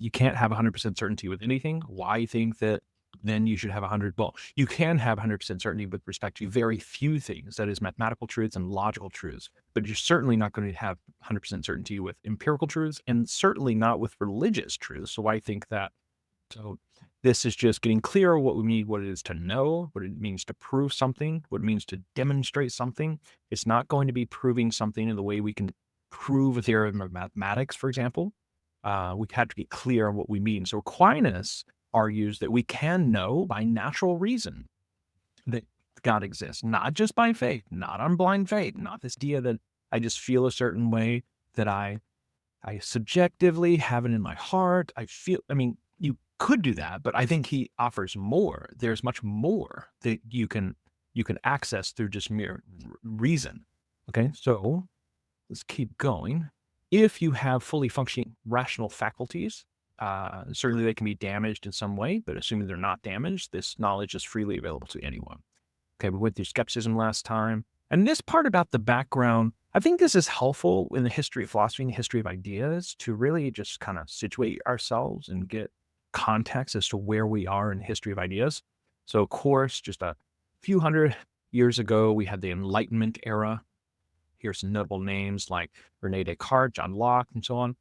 you can't have 100% certainty with anything. Why think that then you should have 100? Well, you can have 100% certainty with respect to very few things, that is mathematical truths and logical truths, but you're certainly not going to have 100% certainty with empirical truths and certainly not with religious truths. So why think that? So this is just getting clear what we mean, what it is to know, what it means to prove something, what it means to demonstrate something. It's not going to be proving something in the way we can prove a theorem of mathematics, for example. We have to be clear on what we mean. So Aquinas argues that we can know by natural reason that God exists, not just by faith, not on blind faith, not this idea that I just feel a certain way, that I subjectively have it in my heart. You could do that, but I think he offers more. There's much more that you can access through just mere reason. Okay, so let's keep going. If you have fully functioning rational faculties, certainly they can be damaged in some way, but assuming they're not damaged, this knowledge is freely available to anyone. Okay, we went through skepticism last time. And this part about the background, I think this is helpful in the history of philosophy and the history of ideas to really just kind of situate ourselves and get context as to where we are in the history of ideas. So, of course, just a few hundred years ago, we had the Enlightenment era. Here's some notable names like René Descartes, John Locke, and so on.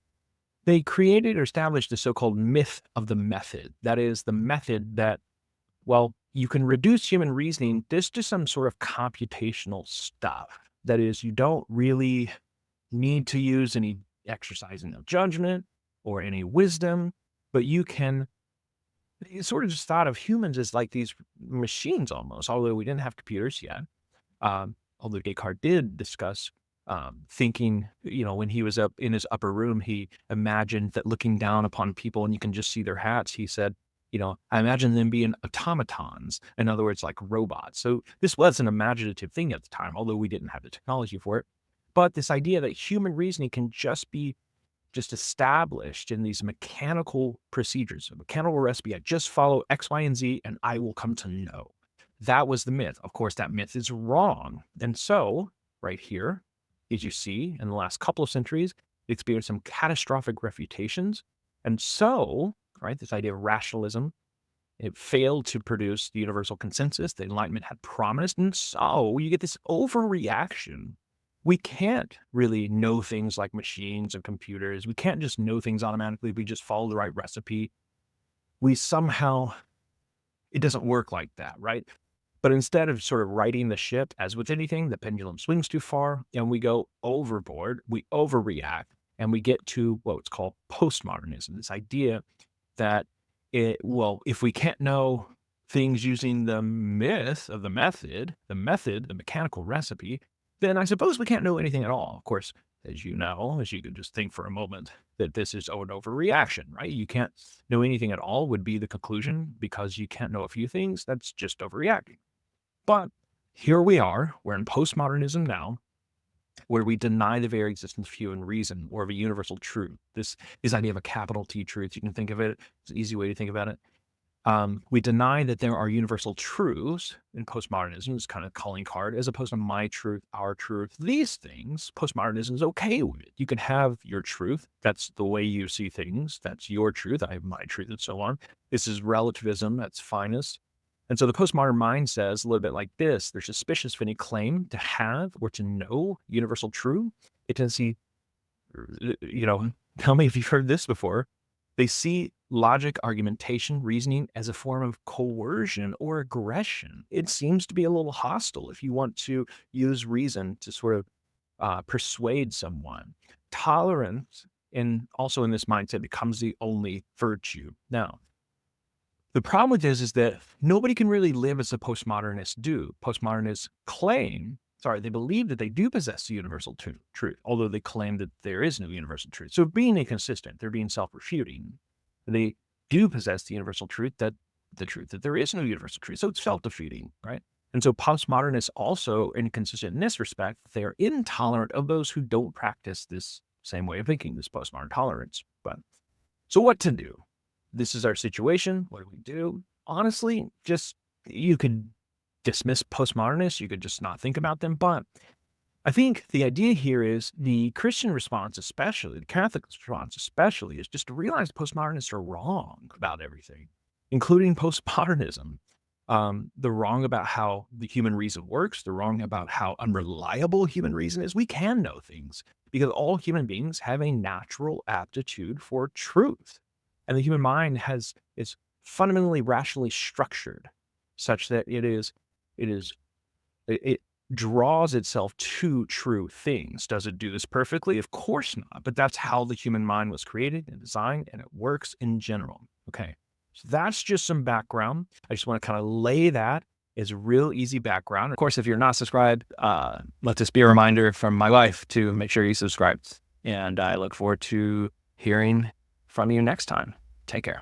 They created or established the so-called myth of the method. That is the method that, well, you can reduce human reasoning just to some sort of computational stuff. That is, you don't really need to use any exercising of judgment or any wisdom, but you sort of just thought of humans as like these machines almost, although we didn't have computers yet. Although Descartes did discuss thinking, when he was up in his upper room, he imagined that looking down upon people and you can just see their hats. He said, I imagine them being automatons, in other words, like robots. So this was an imaginative thing at the time, although we didn't have the technology for it. But this idea that human reasoning can just be established in these mechanical procedures, a mechanical recipe. I just follow X, Y, and Z, and I will come to know. That was the myth. Of course, that myth is wrong. And so, right here, as you see, in the last couple of centuries, it experienced some catastrophic refutations. And so, right, this idea of rationalism, it failed to produce the universal consensus the Enlightenment had promised. And so you get this overreaction. We can't really know things like machines and computers. We can't just know things automatically. We just follow the right recipe. It doesn't work like that, right? But instead of sort of righting the ship, as with anything, the pendulum swings too far and we go overboard, we overreact, and we get to what's called postmodernism, this idea that, if we can't know things using the myth of the method, the mechanical recipe, then I suppose we can't know anything at all. Of course, as you can just think for a moment, that this is an overreaction, right? You can't know anything at all would be the conclusion because you can't know a few things. That's just overreacting. But here we are, we're in postmodernism now, where we deny the very existence of human reason or of a universal truth. This idea of a capital T truth, you can think of it, it's an easy way to think about it. We deny that there are universal truths in postmodernism, it's kind of calling card, as opposed to my truth, our truth. These things, postmodernism is okay with it. You can have your truth. That's the way you see things. That's your truth. I have my truth, and so on. This is relativism at its finest. And so the postmodern mind says a little bit like this: they're suspicious of any claim to have or to know universal truth. It tends to see, how many of you heard this before? They see logic, argumentation, reasoning as a form of coercion or aggression. It seems to be a little hostile if you want to use reason to sort of persuade someone. Tolerance, and also in this mindset, becomes the only virtue. Now, the problem with this is that nobody can really live as the postmodernists do. Postmodernists they believe that they do possess the universal truth, although they claim that there is no universal truth. So being inconsistent, they're being self-refuting. They do possess the universal truth, that there is no universal truth. So it's self-defeating, right? And so postmodernists also inconsistent in this respect. They are intolerant of those who don't practice this same way of thinking, this postmodern tolerance. So what to do? This is our situation. What do we do? Honestly, you could dismiss postmodernists. You could just not think about them. But I think the idea here is the Christian response, especially the Catholic response, especially, is just to realize postmodernists are wrong about everything, including postmodernism. They're wrong about how the human reason works. They're wrong about how unreliable human reason is. We can know things because all human beings have a natural aptitude for truth, and the human mind is fundamentally rationally structured, such that it draws itself to true things. Does it do this perfectly? Of course not. But that's how the human mind was created and designed, and it works in general. Okay. So that's just some background. I just want to kind of lay that as real easy background. Of course, if you're not subscribed, let this be a reminder from my wife to make sure you subscribe. And I look forward to hearing from you next time. Take care.